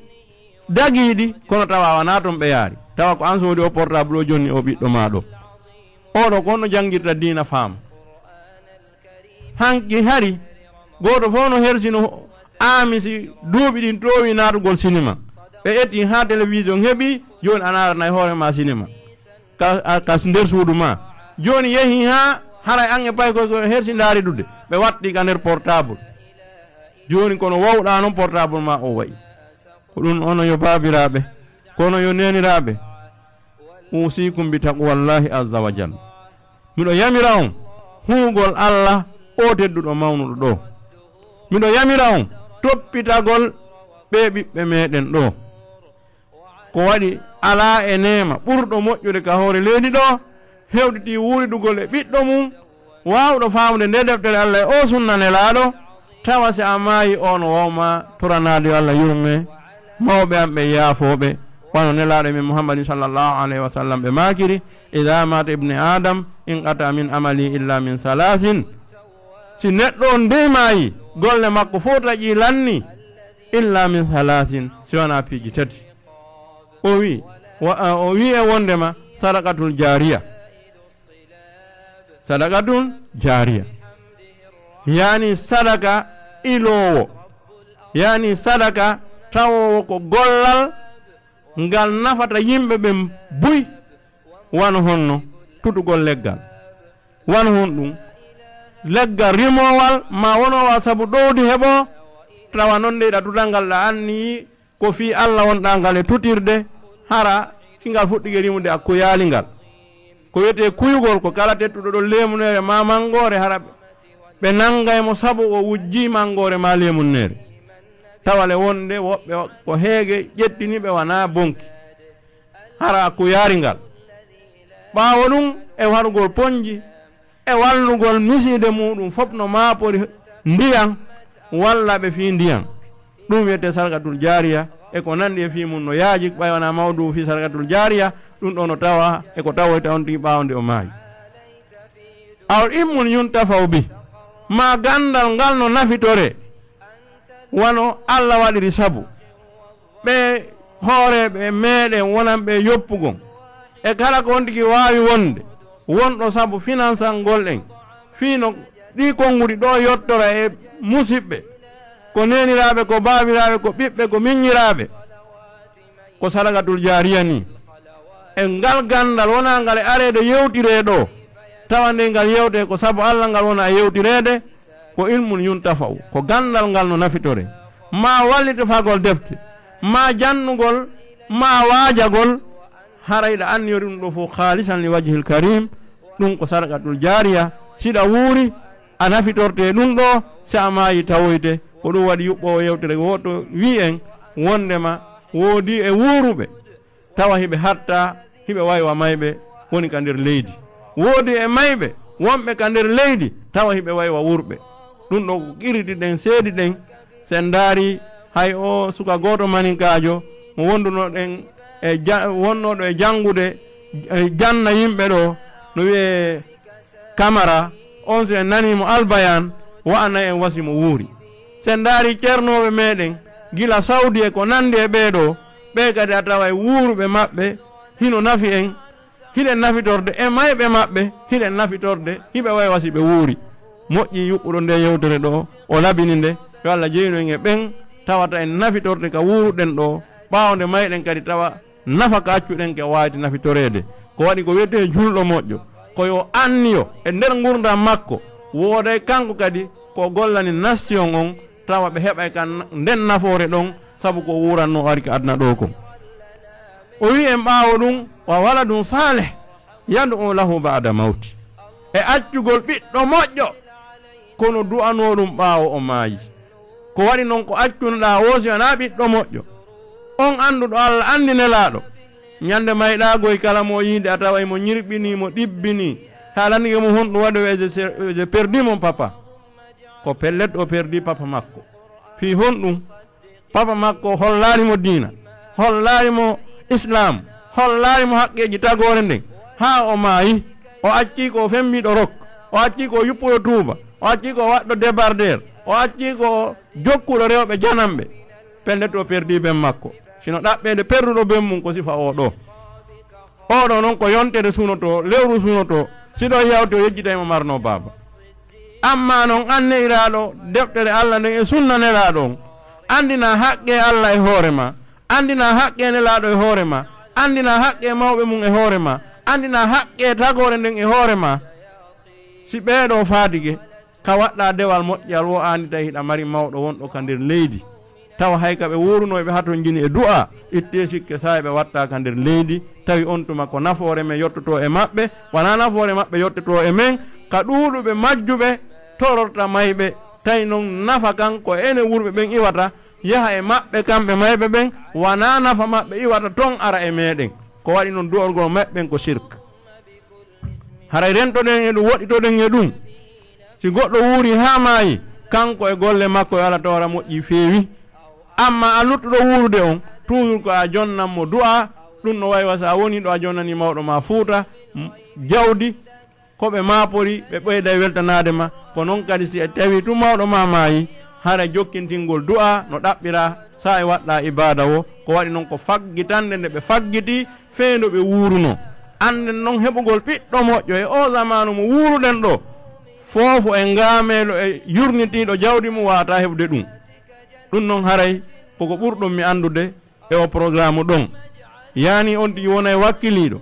B: dagiiɗi kono tawa wana toon ɓe yaari tawa ko an soodi o portable o jonni o ɓiɗɗo ma ɗo oɗo ko no jangirta diina faama hanki hari goto fof no hersino amisi duuɓi ɗin towi natugol cinéma ɓe etti ha télévision heeɓi joni a naranay hoorema cinéma ka nder suudu ma joni yeehi ha haray an e pay ko hersi daari ɗude ɓe watti ka nder portable joni kono wowɗa noon portable ma o wayi ko ɗum ono yo babiraɓe kono yo neniraɓe usikum bi taqwallahi azza wa jalla miɗo yamira on huugol Allah o tedduɗo mawnuɗo ɗo miɗo yamira on toppitagol ɓe ɓiɓɓe meɗen ɗo ko waɗi ala e nema ɓurɗo moƴƴude ka hoore leydi ɗo hewɗiti wuridugol e ɓiɗɗo mum wawɗo famde nde deftere Allah e o sunnanelaɗo tawa si a maayi on wawma toranade Allah yurme mawɓe am ɓe yaafoɓe wano nelaɗo min muhammadin sallllahu alayhi wa sallam ɓe makiri ida mata ibne adam in qata min amali illa min salasin si neɗɗo on ndemayi golle makko fof taƴi lanni illa min salasin si wona piiji tati o wi e wondema sadaqatul jariya sadaqatul jariya yani sadaka ilowo yani sadaka tawowo ko gollal ngal nafata yimɓe ɓen buy wano honno tutugol leggal wano hon ɗum leggal rimowal ma wonowa saabu ɗowdi heɓo tawa noon nde ɗa tutal ngal ɗa anni ko fi Allah wonɗa ngal e tutirde hara kingal fuɗɗike rimude akko yalingal ko wiyete kuyugol ko kala tettuɗo ɗo lemunere ma mangore hara ɓe nangaymo saabu o wujji mangore ma lemunere tawale wonde woɓɓe ko heege ƴettiniɓe wana bonki hara akko yaringal ɓawo ɗum e warugol ponji e wallugol miside muɗum fof no maapori ndiyan walla ɓe fi ndiyan ɗum wiyete sarkatul jariya e ko nandi e fi mum no yaaji ɓaywana mawdu fi sarkatul jariya ɗum ɗo no tawa e ko tawoyta on tigi ɓawde o maayi awol immun yuntafaw bi ma gandal ngal no nafitore wano Allah waɗiri sabu ɓe hooreɓe meɗen wonanɓe yoppugon e kala ko on tigi wawi wonde wonɗo sabu finançal ngol en fino ɗi konngudi ɗo yottora e musidɓe ko neniraɓe ko babiraɓe ko ɓiɓɓe ko miññiraɓe ko sadakatul jariya ni e ngal gandal wona ngal e arede yewtire ɗo tawa nde ngal yewte ko sabu Allah ngal wona yewtirede ko ilmun yuntafaw ko gandal ngal no nafitore ma wallito fagol defte ma jannugol ma waajagol harayɗa anniyori ɗum ɗo fof khalisan li wajhil karim ɗum ko sadakatul jariya siɗa wuuri a nafitorte ɗum ɗo si a maayi tawoyte ko ɗum waɗi yuɓɓowo yewtere woto wi en wondema woodi e wuuruɓe tawa hiɓe hatta hiɓe waywa mayɓe woni ka nder leydi woodi e mayɓe wonɓe ka nder leydi tawa hiɓe waywa wurɓe ɗum ɗo ko qiriɗi ɗen seedi ɗen sen daari hay o suka goto maninkajo mo wondunoɗen wonnoɗo e jangude janna yimɓe ɗo no wiye camara on so en nanimo albayan wa'ana en wasimo wuuri sen daari ceernoɓe meɗen gila saudi e ko nandi e ɓeeɗo ɓe kadi a tawa e wuuruɓe maɓɓe hino nafi en hiɗen nafitorde e mayɓe maɓɓe hiɗen nafitorde hiɓe way wasi ɓe wuuri moƴƴi yuɓɓuɗo nde yewtere ɗo o labini nde yo Allah jeynu en e ɓen tawata en nafitorde ka wuruɗen ɗo ɓawde mayɗen kadi tawa nafa ka accuɗen ke wawde nafitorede ko waɗi ko wiyete julɗo moƴƴo koyo anniyo e nder gurdam makko wooday kanko kadi ko gollani nation on tawa ɓe heɓay ka nden nafoore ɗon saabu ko wuranno ari ka aduna ɗo ko o wi en ɓaawo ɗum wa waladum saleh yad'u lahu ba'da mawti e accugol ɓiɗɗo moƴƴo kono du'ano ɗum ɓaawo o maayi ko waɗi noon ko accunoɗa woosi wona ɓiɗɗo moƴƴo on annduɗo Allah andi nelaɗo ñande mayɗagoy kala mo yiide a tawa mo ñirɓini mo ɗibbini haalandige mo honɗum waɗi je perdi mon papa ko pellet o perdi papa makko fi honɗum papa makko hollarimo diina hollarimo islam hollarimo haqqeji tagore nden ha o maayi o acci ko femmiɗo rok o acci ko yuppuɗo tuuba o acci ko waɗɗo débardeur o acci ko jokkuɗo rewɓe janamɓe pellet o perdi ben makko sino ɗaɓɓede perduɗo ben mum ko sifa oɗo noon ko yontere sunoto lewru sunoto siɗo yawte o yejjitaymo marno baba amma noon an neiraɗo deftere Allah nden e sunna nelaɗo on andina haqqe Allah e hoorema andina haqqe nelaɗo e hoorema andina haqqe mawɓe mum e hoorema andina haqqe tagore nden e hoorema si ɓeeɗo faadige ka waɗɗa dewal moƴƴal wo andi tawi hiɗa mari mawɗo wonɗo ka nder leydi tawa hay ka ɓe wurunoɓe haton jini e du'a itte sikke sa ɓe watta ka nder leydi tawi on tuma ko nafoore men yottoto e maɓɓe wona nafoore maɓɓe yottoto e men ka ɗuuɗuɓe majjuɓe tororta mayɓe tawi noon nafa kan ko ene wurɓe ɓen iwata yaha e maɓɓe kamɓe mayɓe ɓen wona nafa maɓɓe iwata ton ara e meɗen ko waɗi noon du'orgol maɓɓen ko sirk haray rentoɗen e ɗum woɗɗitoɗen e ɗum si goɗɗo wuuri ha maayi kanko e golle makko e ala tawara moƴƴi feewi amma a luttuɗo wuurde on toujours ko a jonnanmo du'a ɗum no wawi wasa a woni ɗo a jonnani mawɗo ma fuuta jawdi koɓe maapori ɓe ɓeyda e weltanade ma ko noon kadi si tawi tu mawɗo ma maayi hara jokkintingol du'a no ɗaɓɓira sa e waɗɗa ibada o ko waɗi noon ko faggitande nde ɓe faggiti feendo ɓe wuruno anden noon heɓugol ɓiɗɗo moƴƴo e o zamanu mo wuruɗen ɗo fofo e ngaamelo e yurnitiɗo jawdi mum wata heɓde ɗum noon haray koko ɓurɗum mi andude e o programme ɗon yani on tigi wona e wakkiliɗo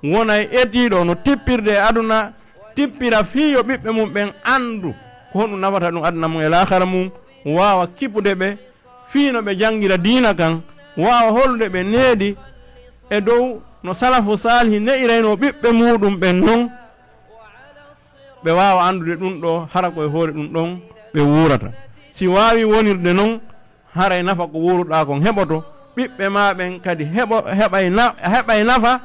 B: wona e etiɗo no tippirde e aduna tippira fiyo ɓiɓɓe mum ɓen andu ko honɗum nafata ɗum aduna mum e lahara mum wawa kippude ɓe fiino ɓe jangira diina kan wawa hollude ɓe needi e dow no salafu salihi ne'irayno ɓiɓɓe muɗum ɓen noon ɓe wawa andude ɗum ɗo hara koye hoore ɗum ɗon ɓe wurata si wawi wonirde noon haray nafa ko wuruɗa kon heɓoto ɓiɓɓe ma ɓen kadi heɓay nafa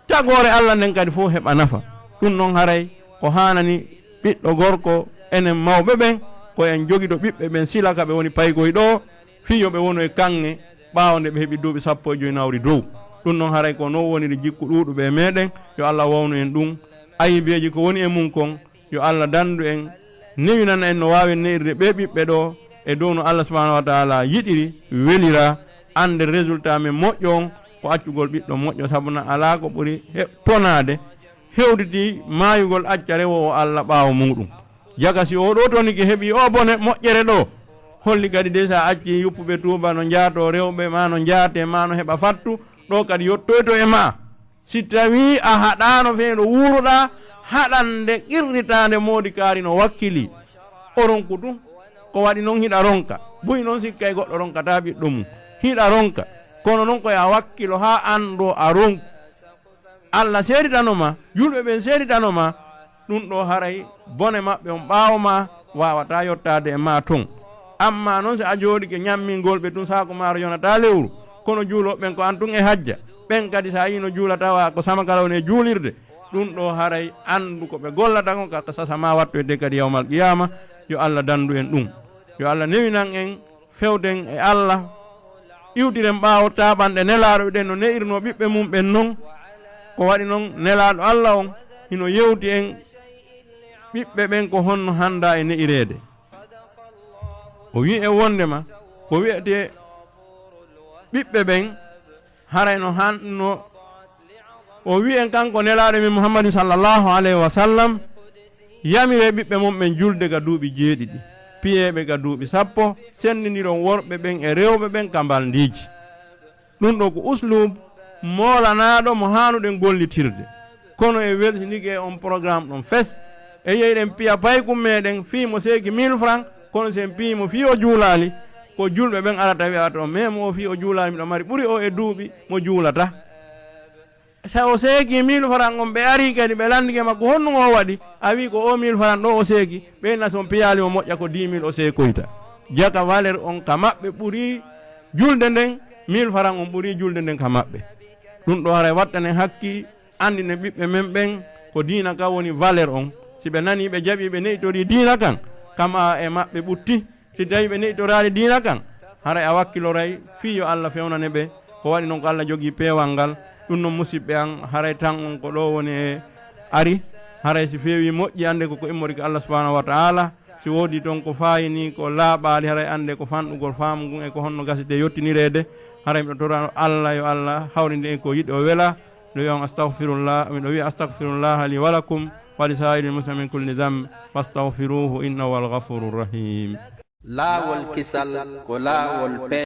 B: tagore Allah nden kadi fof heɓa nafa ɗum noon haray ko hanani ɓiɗɗo gorko enen mawɓe ɓen ko en jogiɗo ɓiɓɓe ɓen silaka ɓe woni paygoy ɗo fiyo ɓe woni e kanŋe ɓawde ɓe heeɓi duuɓi 15 nawri dow ɗum noon haray ko non woniri jikku ɗuɗuɓe e meɗen yo Allah wawnu en ɗum ayibeji ko woni e mum kon yo Allah dandu en newinana en no wawi neirde ɓe ɓiɓɓe ɗo e dow no Allah subhanahu wa taala yiɗiri welira ande résultat men moƴƴo on ko accugol ɓiɗɗo moƴƴo sabuna ala ko ɓuuri tonade hewditi mayugol acca rewo o Allah ɓaawo muɗum jaga si o ɗo toni ke heeɓi o bone moƴƴere ɗo holli kadi de sa acci yuppuɓe tuuba no jaato rewɓe ma no jaate ma no heɓa fattu ɗo kadi yottoyto e ma si tawi a haɗano feeɗo wuruɗa haɗande qirritande moodi kaari no wakkili o ronku tum ko waɗi noon hiɗa ronka buy noon sikka e goɗɗo ronkata ɓiɗɗo mum hiɗa ronka kono noon koye a wakkilo ha anɗo a ronku Allah seeditanoma julɓe ɓen seeditanoma ɗum ɗo haray bone maɓɓe on ɓaawoma wawata yottade e ma ton amma noon so a jooɗike ñammingol ɓe tun saako maaro yonata lewru kono juuloɓeɓen ko an tun e hajja ɓen kadi sa yino juula tawa ko samakala woni e juulirde ɗum ɗo haray andu ko ɓe gollata ko ka sasa ma wattu e kadi yawmal qiyama yo Allah dandu en ɗum yo Allah newinan en fewden e Allah iwtiren ɓaawo taɓanɗe nelaɗo ɗen no ne'irno ɓiɓɓe mum ɓen noon ko waɗi noon nelaɗo Allah on hino yewti en ɓiɓɓe ɓen ko honno handa e ne'irede o wi e wondema ko wiyete ɓiɓɓe ɓen haray no hanno o wi en kanko nelaɗo min muhammadin sallallahu alayhi wa sallam yamire ɓiɓɓe mum ɓen julde ga duuɓi 7 piyeɓe ga duuɓi 10 sendiniron worɓe ɓen e rewɓe ɓen ka mbaldiji ɗum ɗo ko uslub molanaɗo mo hanuɗen gollitirde kono e welsinike on programme ɗon fes e yeyɗen piya paykum meɗen fi mo seeki 1000 francs kono sen piyimo fi o juulali ko julɓe ɓen arata wi'ata o même o fi o juulali miɗo mari ɓuri o e duuɓi mo juulata sa o seeki 1000 francs on ɓe ari kadi ɓe landike makko honno o waɗi a wi ko o 1000 francs ɗo o seeki ɓeyna son piyali mo moƴƴa ko 10 000 o seekoyta jaka valeur on ka maɓɓe ɓuri julde nden 1000 francs on ɓuri julde nden ka maɓɓe ɗum ɗo haray wattane hakki andine ɓiɓɓe men ɓen ko diina ka woni valeur on si ɓe nani ɓe jaɓi ɓe neɗitori diina kan kama e maɓɓe ɓutti si tawi ɓe neɗitorali diina kan haray a wakkiloray fi yo Allah fewnane ɓe ko waɗi noon ko Allah jogui peewal ngal ɗum noon musidɓe an haray tan on ko ɗo woni e ari haray si feewi moƴƴi ande koko immori ko Allah subhanahu wa ta'ala si woodi toon ko fayini ko laaɓali haray ande ko fanɗugol faamu ngun e ko honno gasite yottinirede haray miɗo torano Allah yo Allah hawrinde en ko yiɗi o wela ɗo wiyan astaghfirullah miɗo wiya astaghfirullah li walakum wa li sa'iril muslimin min kulli dhanb fastaghfiruhu innahu wal ghafurur rahim.
A: laawol kisal ko laawol